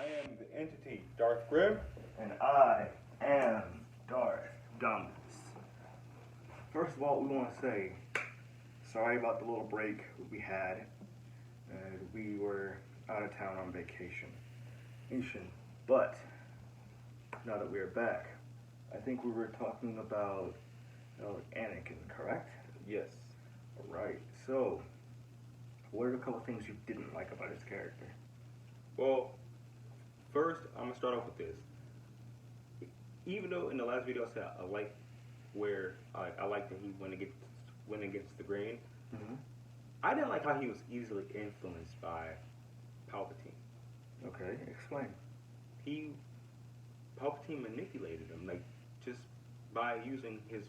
I am the entity, Darth Grim. And I am Darth Dominus. First of all, we want to say sorry about the little break we had. We were out of town on vacation. But now that we are back, I think we were talking about Anakin, correct? Yes. Alright, so what are a couple things you didn't like about his character? Well, first, I'm going to start off with this. Even though in the last video I said I like where I like that he went against the grain, I didn't like how he was easily influenced by Palpatine. Okay, explain. Palpatine manipulated him, like, just by using his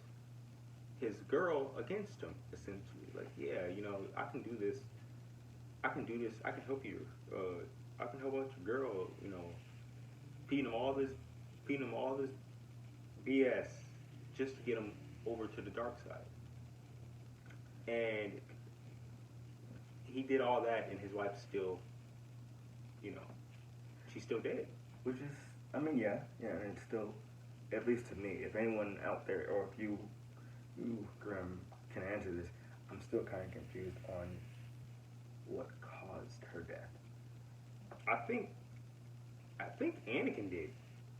girl against him, essentially. Like, yeah, you know, I can do this, I can help you, I can help out your girl, you know, feeding him all this BS just to get him over to the dark side. And he did all that, and his wife still, you know, she's still dead. Which is, I mean, yeah, and it's still, at least to me, if anyone out there, or if you Grim, can answer this, I'm still kind of confused on what caused her death. I think Anakin did,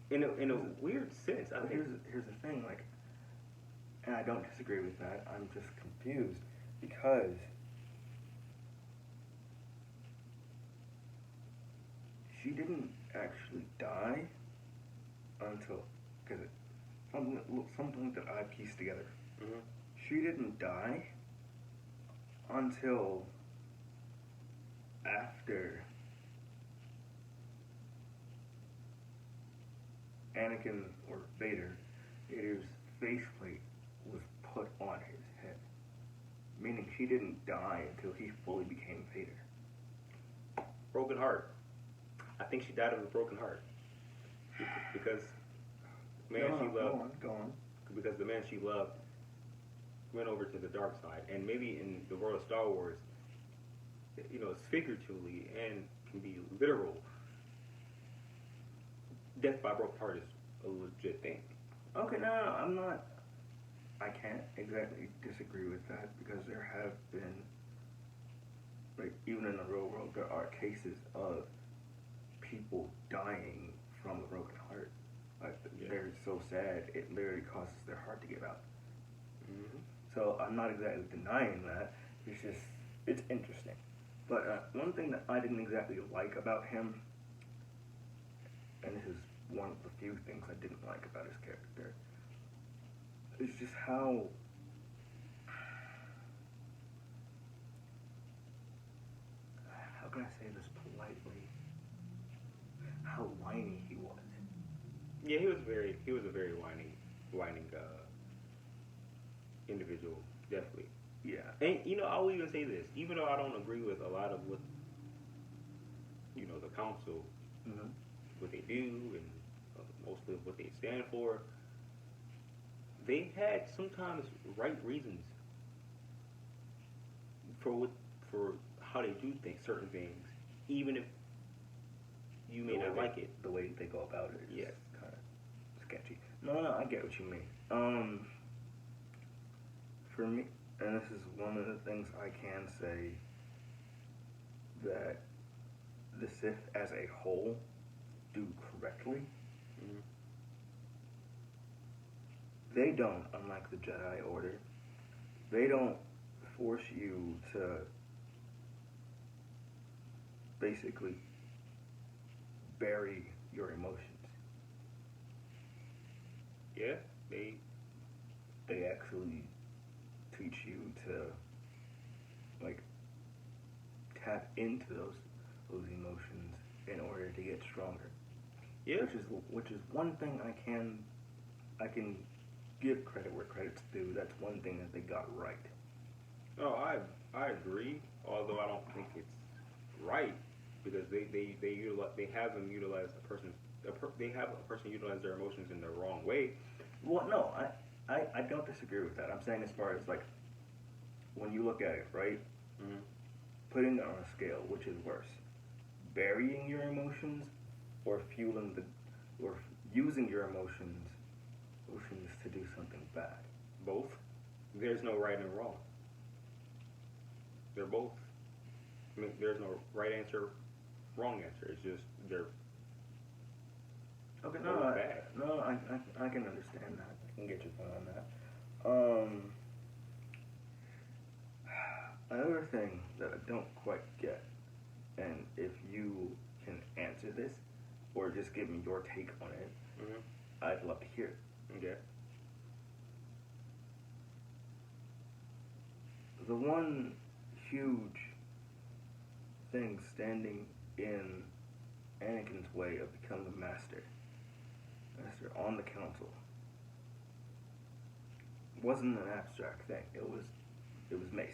in a weird sense. Here's the thing, like, and I don't disagree with that. I'm just confused because she didn't actually die until, because something that I pieced together. Mm-hmm. She didn't die until after Anakin, or Vader's faceplate was put on his head. Meaning she didn't die until he fully became Vader. Broken heart. I think she died of a broken heart. Because the man she loved. Go on. Because the man she loved went over to the dark side. And maybe in the world of Star Wars, you know, it's figuratively and can be literal. Death by broken heart is a legit thing. Okay, no, I'm not. I can't exactly disagree with that because there have been, like, even in the real world, there are cases of people dying from a broken heart. Like, they're so sad, it literally causes their heart to give out. Mm-hmm. So I'm not exactly denying that. It's just, it's interesting. But one thing that I didn't exactly like about him, and this is one of the few things I didn't like about his character, is just how can I say this politely? How whiny he was. Yeah, he was a very whining individual, definitely. Yeah. And, you know, I will even say this, even though I don't agree with a lot of what, you know, the council, what they do, and mostly what they stand for, they had sometimes right reasons for how they do certain things, even if you may not like it. The way they go about it is kind of sketchy. No, I get what you mean. For me, and this is one of the things I can say, that the Sith as a whole do correctly. Mm-hmm. They don't, unlike the Jedi Order, they don't force you to basically bury your emotions. Yeah, they actually teach you to, like, tap into those emotions in order to get stronger. Yeah. Which is one thing I can give credit where credit's due. That's one thing that they got right. Oh, I agree. Although I don't think it's right, because they have them utilize they have a person utilize their emotions in the wrong way. Well, no, I don't disagree with that. I'm saying as far as, like, when you look at it, right? Mm-hmm. Putting it on a scale, which is worse? Burying your emotions or fueling the, or using your emotions to do something bad? Both. There's no right and wrong. They're both. I mean, there's no right answer, wrong answer. It's just they're Okay, both bad. I can understand that. I can get your point on that. Another thing that I don't quite get, and if you can answer this or just give me your take on it, I'd love to hear it. Okay. The one huge thing standing in Anakin's way of becoming a master on the council, wasn't an abstract thing. It was Mace.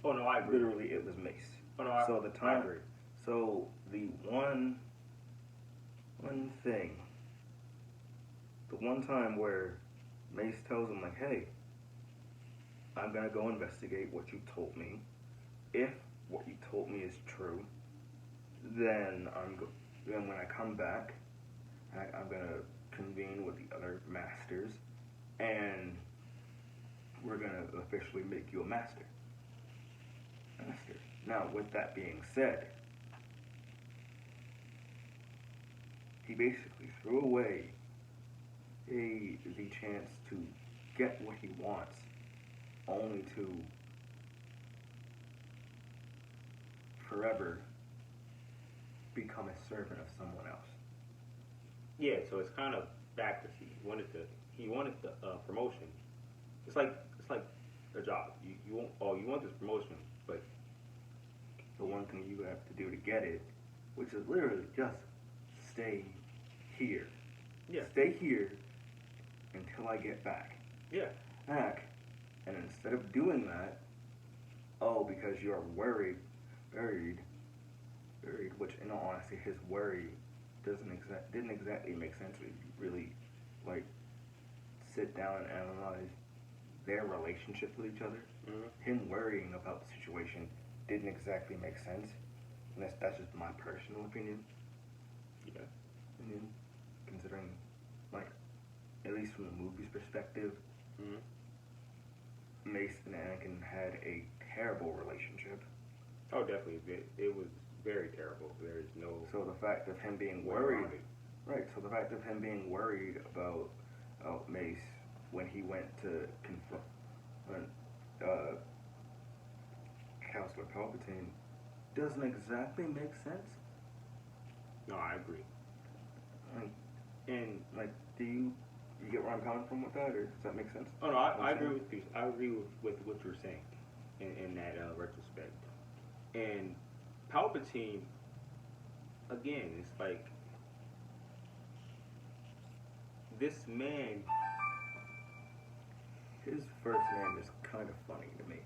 Oh no, I agree. Literally, it was Mace. Oh no, So the time, I agree. so the one thing, the one time where Mace tells him like, "Hey, I'm gonna go investigate what you told me. If what you told me is true, then then when I come back, I'm gonna convene with the other masters, and we're gonna officially make you a master." Now, with that being said, he basically threw away the chance to get what he wants, only to forever become a servant of someone else. Yeah, so it's kind of backwards. He wanted the promotion. It's like a job. You want this promotion, but The one thing you have to do to get it, which is literally just stay here. yeah, Stay here until I get back. yeah, And instead of doing that, because you're worried, which in all honesty, his worry didn't exactly make sense if you really like sit down and analyze their relationship with each other. Him worrying about the situation didn't exactly make sense, and that's just my personal opinion. yeah. Considering, like, at least from the movie's perspective, Mace and Anakin had a terrible relationship. Oh, definitely. It was very terrible. There is no. So the fact of him being way worried, around it. right? So the fact of him being worried about Mace when he went to confront Counselor Palpatine doesn't exactly make sense. No, I agree. And like, do you get where I'm coming from with that, or does that make sense? Oh no, I agree with you. I agree with what you're saying in that retrospect. And Palpatine, again, it's like this man. His first name is kind of funny to me.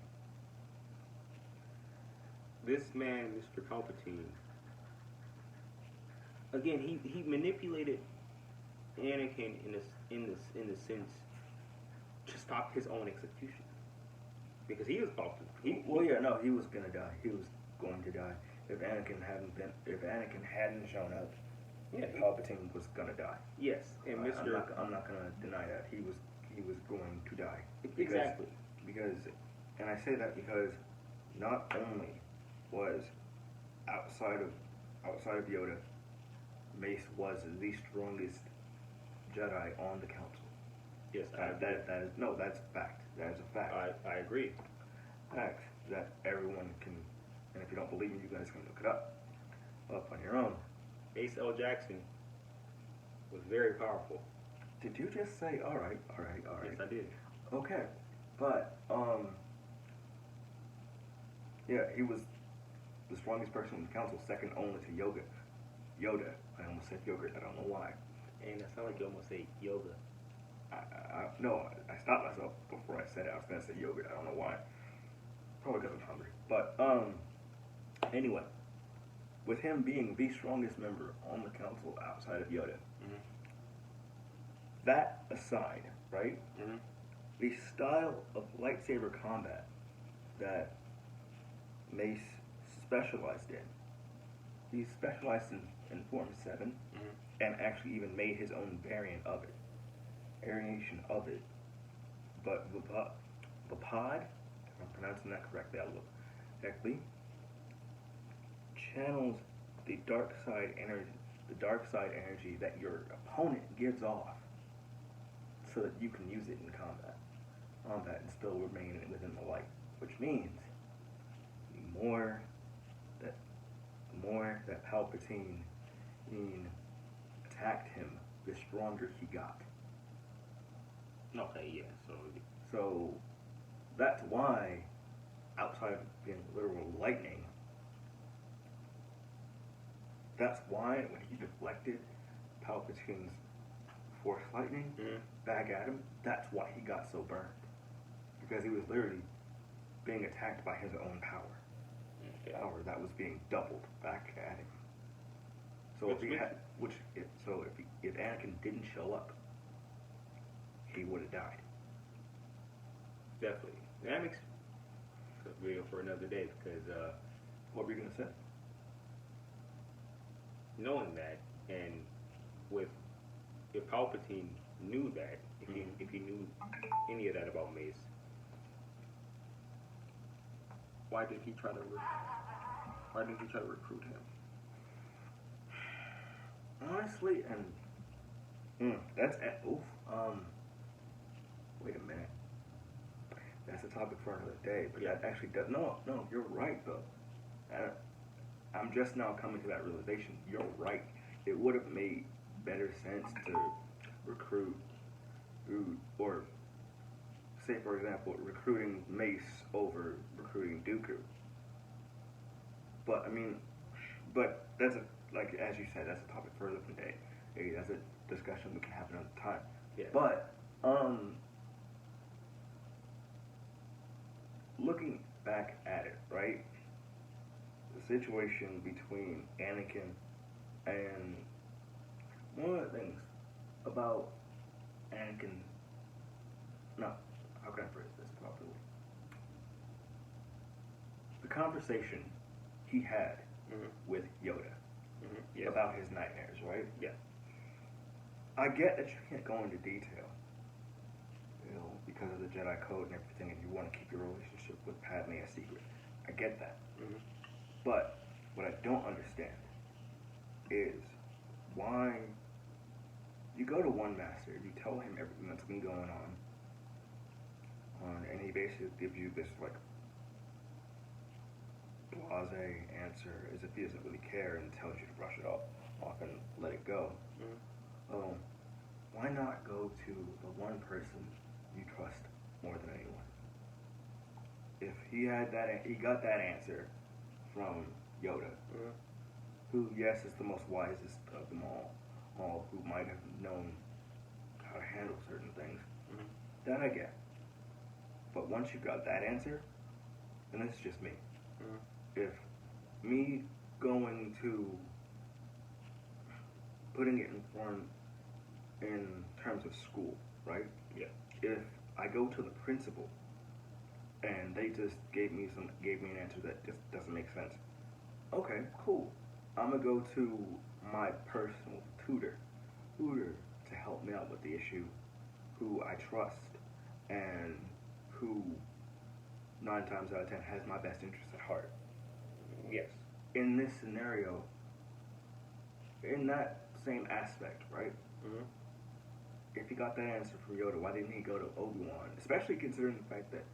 This man, Mr. Palpatine. Again, he manipulated Anakin in the sense to stop his own execution because he was Palpatine. He was gonna die. He was going to die if Anakin hadn't shown up. Yeah, Palpatine was gonna die. Yes, and Mr. I'm not gonna deny that he was going to die. Exactly. And I say that because not only was outside of Yoda, Mace was the strongest Jedi on the council. Yes, that's fact. That is a fact. I agree. Fact that everyone can, and if you don't believe me, you guys can look it up on your own. Ace L. Jackson was very powerful. Did you just say all right? Yes, I did. Okay, but he was the strongest person in the council, second only to Yoda. I almost said yogurt. I don't know why. And that sounded like you almost say yoga. I stopped myself before I said it. I was gonna say yogurt. I don't know why. Probably because I'm hungry. But anyway, with him being the strongest member on the council outside of Yoda, that aside, right? The style of lightsaber combat that Mace specialized in, he specialized in Form 7 and actually even made his own variant of it, variation of it. But Vapad, if I'm pronouncing that correctly, channels the dark side energy that your opponent gives off, so that you can use it in combat and still remain within the light. Which means the more that Palpatine attacked him, the stronger he got. Okay, yeah. So that's why, outside of being literal lightning, that's why when he deflected Palpatine's Force lightning back at him, that's why he got so burned. Because he was literally being attacked by his own power. Power that was being doubled back at him. So if Anakin didn't show up, he would have died. Definitely. That makes a video for another day, because what were you gonna say? Knowing that, and if Palpatine knew that, if he knew any of that about Mace, why did he try to recruit him? Honestly, and wait a minute. That's a topic for another day. But that actually does no. You're right though. I'm just now coming to that realization. You're right. It would have made better sense to recruit, or say for example, recruiting Mace over recruiting Dooku. But that's as you said, that's a topic for a different day. Hey, that's a discussion we can have another time. Yeah. But looking back at it, right? The situation between Anakin and one of the things about Anakin. No, how can I phrase this properly? The conversation he had with Yoda about his nightmares, right? Yeah. I get that you can't go into detail, because of the Jedi Code and everything, and you want to keep your relationship with Padme a secret. I get that. But what I don't understand is why you go to one master, you tell him everything that's been going on, and he basically gives you this blase answer as if he doesn't really care and tells you to brush it off and let it go. Why not go to the one person you trust more than anyone? If he got that answer from Yoda, who, yes, is the most wisest of them all who might have known how to handle certain things, that I get. But once you got that answer, then it's just me. If me going to putting it in terms of school, right? Yeah. If I go to the principal and they just gave me an answer that just doesn't make sense, okay, cool. I'm gonna go to my personal tutor to help me out with the issue, who I trust and who 9 times out of 10 has my best interests at heart. Yes. In this scenario, in that same aspect, right? If he got that answer from Yoda, why didn't he go to Obi-Wan? Especially considering the fact that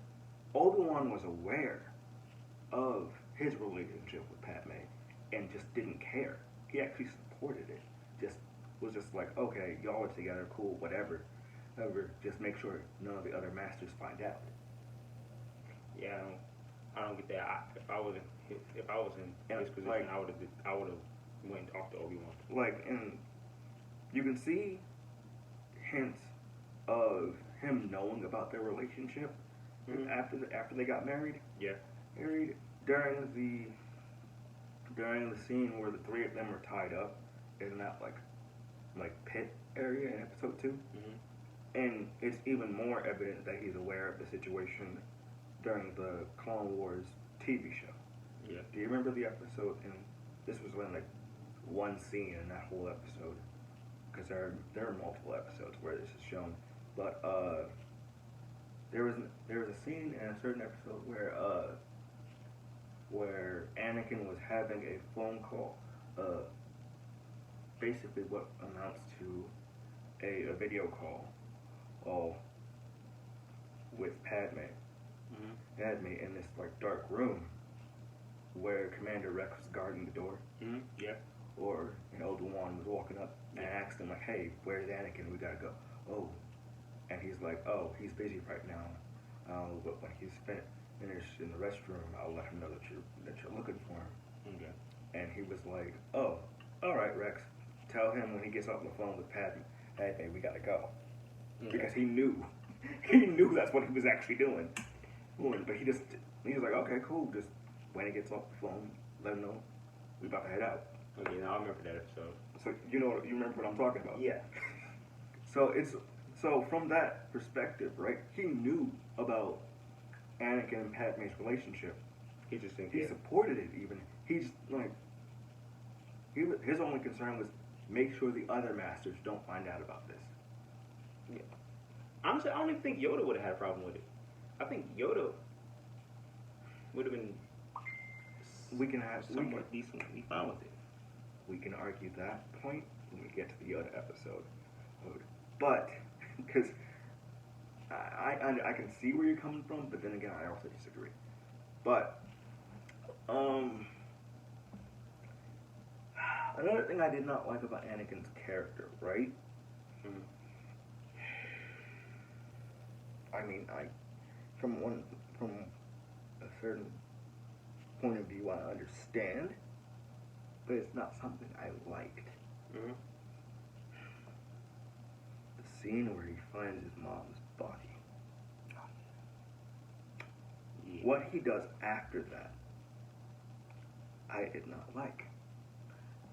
Obi-Wan was aware of his relationship with Padme and just didn't care. He actually supported it. Was just like, okay, y'all are together, cool, whatever. Just make sure none of the other masters find out. Yeah, I don't get that. If I was in his position, I would have went and talked to Obi-Wan. And you can see hints of him knowing about their relationship after they got married. Yeah. Married during the scene where the 3 of them were tied up in that pit area in episode 2. And it's even more evident that he's aware of the situation during the Clone Wars TV show. Yeah. Do you remember the episode in this was only like one scene in that whole episode, because there are multiple episodes where this is shown, but there was a scene in a certain episode where Anakin was having a phone call, basically what amounts to a video call with Padme. Padme in this like dark room where Commander Rex was guarding the door. Yeah. Or Obi-Wan was walking up and asked him like, "Hey, where's Anakin? We gotta go." Oh, and he's like, "Oh, he's busy right now. But when he's finished in the restroom, I'll let him know that you're looking for him." Okay. And he was like, "Oh, all right, Rex. Tell him when he gets off the phone with Padme, hey, we gotta go," because he knew that's what he was actually doing. But he was like, "Okay, cool. Just when he gets off the phone, let him know we about to head out." Okay, now I remember that episode. So you remember what I'm talking about? Yeah. So from that perspective, right? He knew about Anakin and Padme's relationship. He just thinks He supported it even. He's like, his only concern was make sure the other masters don't find out about this. Yeah. Honestly, I don't even think Yoda would have had a problem with it. I think Yoda would have been somewhat decently fine with it. We can argue that point when we get to the Yoda episode. But, because I can see where you're coming from, but then again, I also disagree. But, another thing I did not like about Anakin's character, right? I mean, from a certain point of view, I understand, but it's not something I liked. The scene where he finds his mom's body. Yeah. What he does after that, I did not like.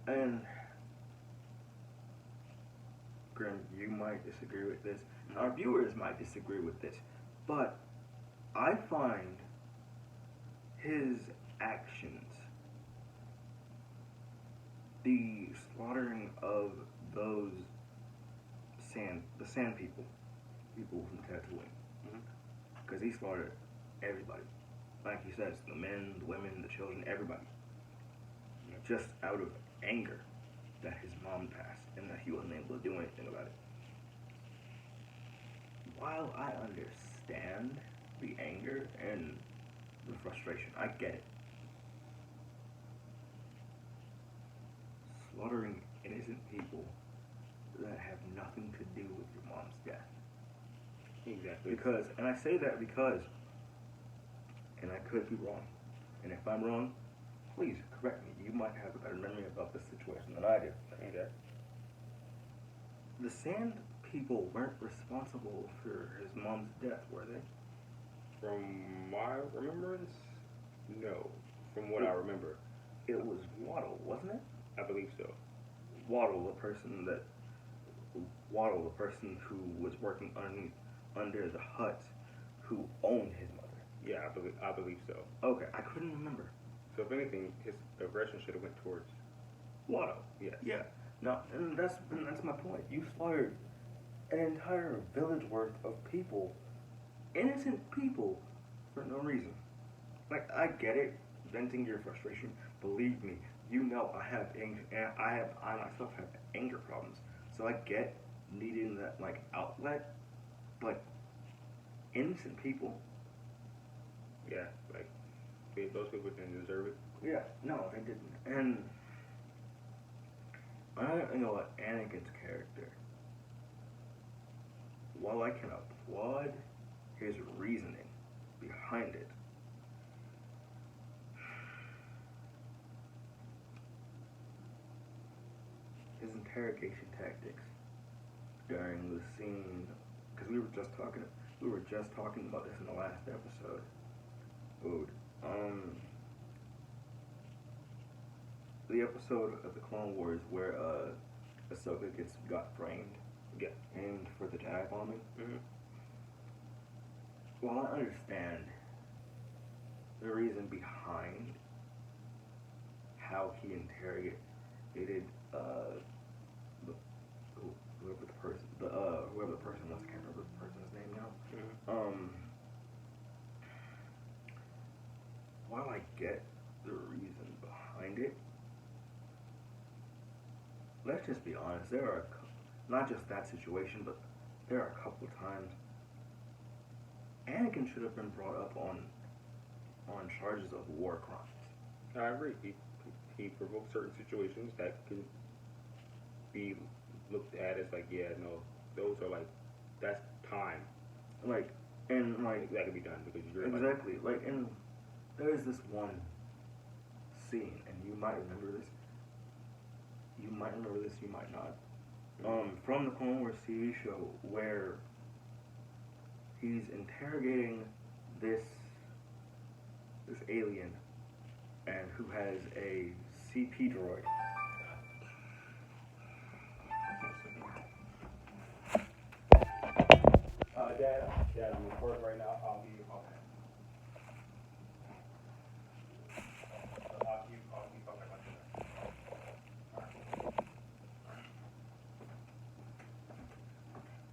And Grim, you might disagree with this. Our viewers might disagree with this. But I find his actions, the slaughtering of those the sand people from Tatooine, because he slaughtered everybody. Like he says, the men, the women, the children, everybody. Just out of anger that his mom passed and that he wasn't able to do anything about it. While I understand the anger and the frustration, I get it. Slaughtering innocent people that have nothing to do with your mom's death. Exactly. Because, and I say that because, and I could be wrong, and if I'm wrong, please correct me. You might have a better memory about this situation than I do. Okay. The Sand people weren't responsible for his mom's death, were they? From my remembrance, no. From what I remember, it was Waddle, wasn't it? I believe so. Waddle, the person who was working under the Hutt, who owned his mother. Yeah, I believe so. Okay, I couldn't remember. So if anything, his aggression should have went towards Waddle. Yes. Yeah. No, and that's my point. You slaughtered an entire village worth of people, innocent people, for no reason. Like, I get it, venting your frustration. Believe me, you know I myself have anger problems. So I get needing that like outlet, but innocent people. Yeah, like those people didn't deserve it. Yeah, no, they didn't. And I don't know what Anakin's character. While I can applaud his reasoning behind it, his interrogation tactics during the scene, because we were just talking about this in the last episode. The episode of the Clone Wars where Ahsoka got framed, aimed for the dive bombing. While I understand the reason behind how he interrogated whoever the person was. I can't remember the person's name now. While I get the reason behind it, let's just be honest. There are not just that situation, but there are a couple of times Anakin should have been brought up on charges of war crimes. I agree. He provoked certain situations that can be looked at as like, yeah, no, those are like, that's time. Like, and like that could be done because you're exactly like, and there is this one scene, and you might remember this. You might remember this. You might not. From the Clone Wars TV show, where he's interrogating this alien, and who has a CP droid. Dad, I'm recording right now. I'll be okay. I'll keep talking like that.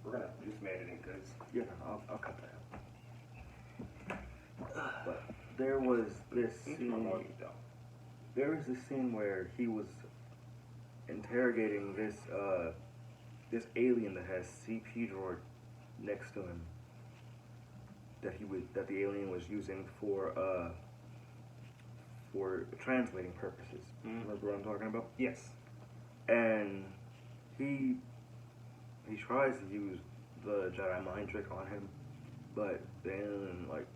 We're gonna do some editing, cause yeah, I'll cut that out. But there was this scene. There was this scene where he was interrogating this alien that has CP droid next to him, that the alien was using for translating purposes. Remember what I'm talking about? Yes. And he tries to use the Jedi mind trick on him, but the alien like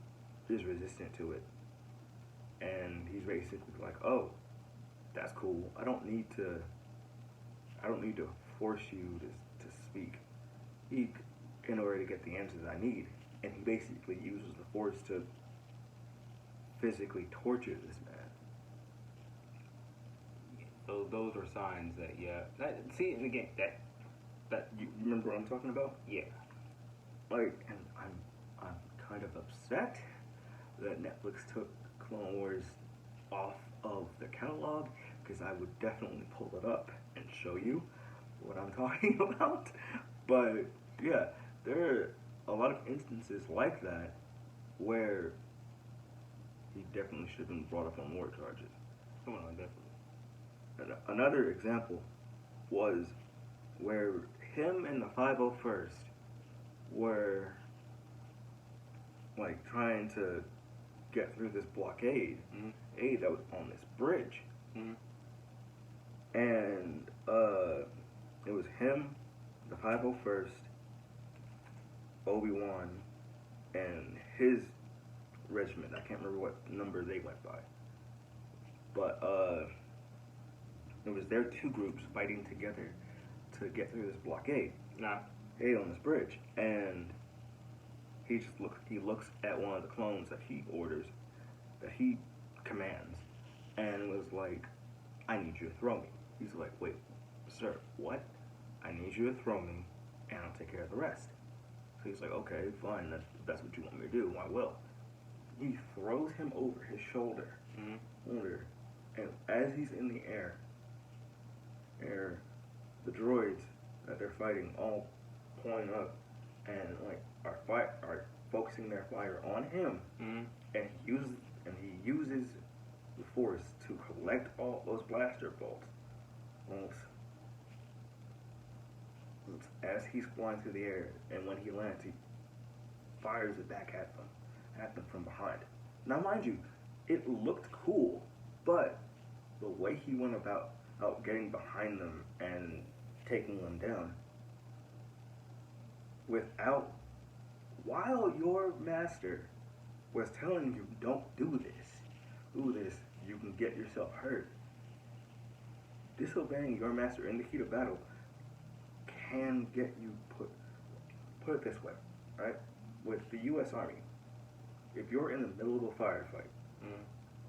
is resistant to it. And he's basically like, "Oh, that's cool. I don't need to force you to speak in order to get the answers I need." And he basically uses the Force to physically torture this man. So those are signs that see, and again, that You remember what I'm talking about? yeah. Like, and I'm kind of upset that Netflix took Clone Wars off of the catalog, because I would definitely pull it up and show you what I'm talking about. But yeah, there are a lot of instances like that where he definitely should have been brought up on war charges. Come on, definitely. And another example was where him and the 501st were like trying to get through this blockade that was on this bridge. And it was him, the 501st, Obi-Wan, and his regiment. I can't remember what number they went by. But it was their two groups fighting together to get through this blockade. On this bridge. And he looks at one of the clones that he orders, that he commands, and was like, "I need you to throw me." He's like, "Wait, sir, what? I need you to throw me, and I'll take care of the rest." So he's like, "Okay, fine, that's what you want me to do, I will." He throws him over his shoulder, and as he's in the air, the droids that they're fighting all point up and like are focusing their fire on him, and he uses the Force to collect all those blaster bolts. As he's flying through the air, and when he lands, he fires it back at them from behind. Now, mind you, it looked cool, but the way he went about getting behind them and taking them down, while your master was telling you, "Don't do this, you can get yourself hurt." Disobeying your master in the heat of battle can get you put it this way, right? With the U.S. Army, if you're in the middle of a firefight,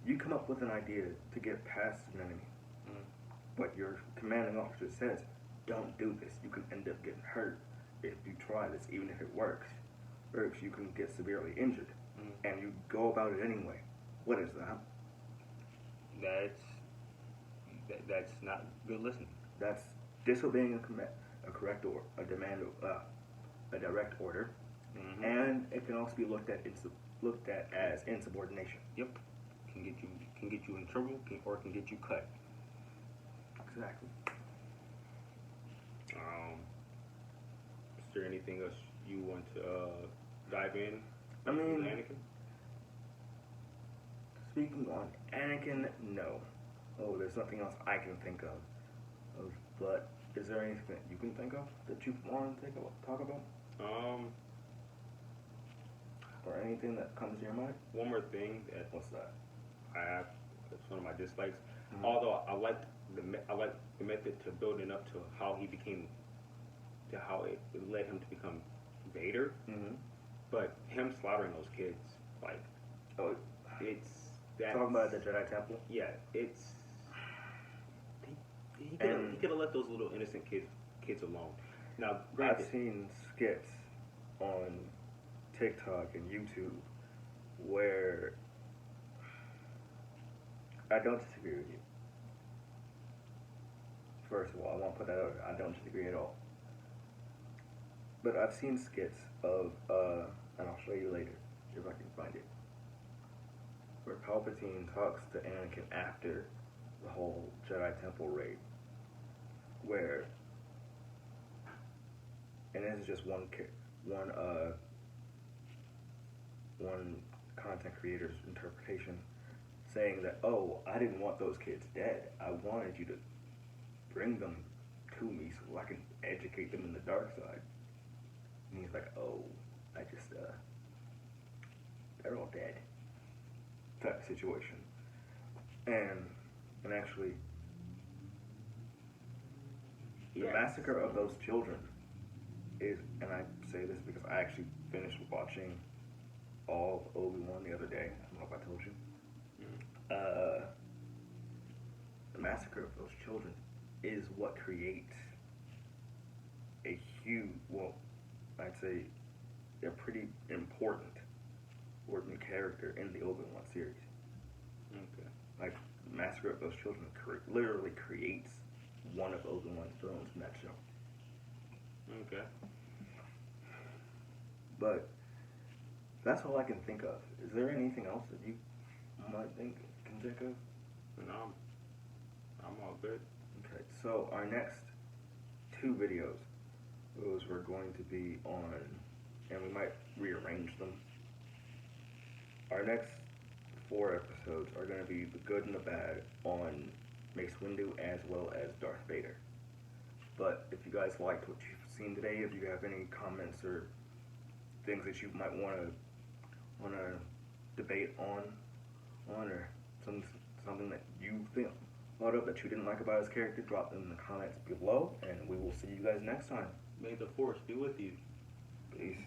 you come up with an idea to get past an enemy, but your commanding officer says, "Don't do this. You can end up getting hurt if you try this, even if it works, or if you can get severely injured," and you go about it anyway. What is that? That's That's not good listening. That's disobeying a correct or a demand of a direct order, Mm-hmm. and it can also be looked at as insubordination. Yep. Can get you in trouble, or can get you cut. Exactly. Is there anything else you want to dive in? I mean, Anakin? speaking on Anakin, no. Oh, there's nothing else I can think of. But is there anything that you can think of that you want to talk about? Or anything that comes to your mind? One more thing that What's that? I have, that's one of my dislikes. Mm-hmm. Although I like the method to building up to how he became, to how it led him to become Vader. Mm-hmm. But him slaughtering those kids, like, Oh, it's that. talking about the Jedi Temple. Yeah, it's. He could have let those little innocent kids alone. Now, granted, I've seen skits on TikTok and YouTube where I don't disagree with you. First of all, I want to put that out there. I don't disagree at all. But I've seen skits of, and I'll show you later if I can find it, where Palpatine talks to Anakin after the whole Jedi Temple raid, where, and this is just one content creator's interpretation, saying that, oh, I didn't want those kids dead. I wanted you to bring them to me so I can educate them in the dark side. And he's like, oh, I just, they're all dead. Type of situation. And actually, the massacre of those children is, and I say this because I actually finished watching all of Obi-Wan the other day. I don't know if I told you. The massacre of those children is what creates a huge, well, I'd say a pretty important character in the Obi-Wan series. okay. Like, the massacre of those children literally creates one of Obi-Wan's thrones in that show. Okay. But that's all I can think of. Is there anything else that you might can think of? No, I'm all good. Okay, so our next two videos, those were going to be on, and we might rearrange them. Our next 4 episodes are going to be the good and the bad on Mace Windu as well as Darth Vader. But if you guys liked what you've seen today, if you have any comments or things that you might want to debate on or something that you thought of that you didn't like about his character, drop them in the comments below, and we will see you guys next time. May the Force be with you. Peace.